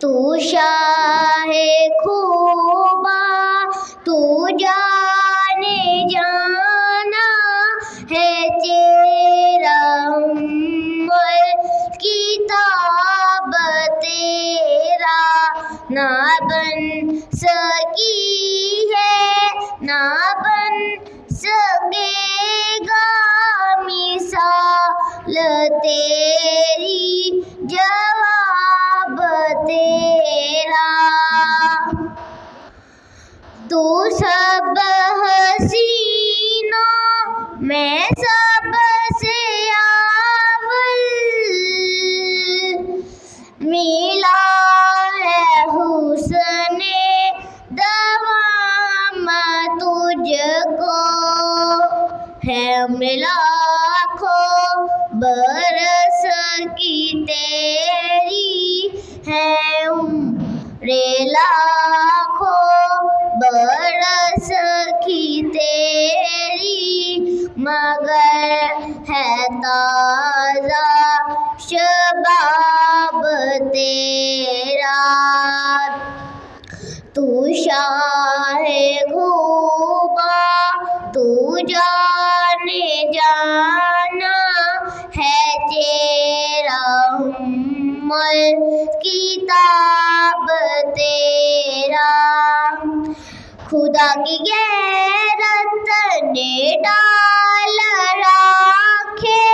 تو شاہ خوبا تو جانے جانا ہے تیرا کتاب تیرا نہ بن سکی ہے نہ بن سکے گا مثال تیری جواب تیرا تو سب حسینوں میں سب سے اول ملا ہے حسن دوام تجھ کو ہے لاکھوں برس کی تیری ہے عمر لاکھوں برس کی تیری مگر ہے تازہ شباب تیرا تو شاہ خوبا تو جانے جانا ہے تیرا کتاب تیرا خدا کی غیرت نے ڈال رکھے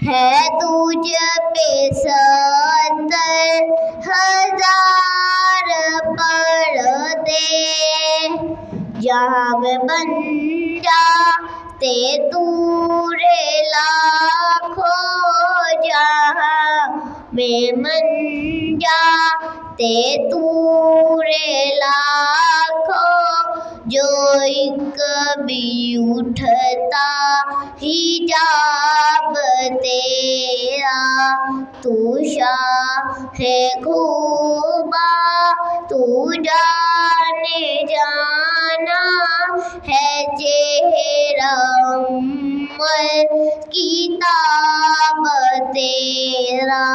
ہے تجھ پہ 70,000 پردے جہاں میں بن جاتے تورے لاکھوں جہاں میں من جاتے تورے لاکھوں جو ایک بھی اٹھتا حجاب تیرا تو شاہ خوبا تو جانے جانا ہے تیرا کتاب تیرا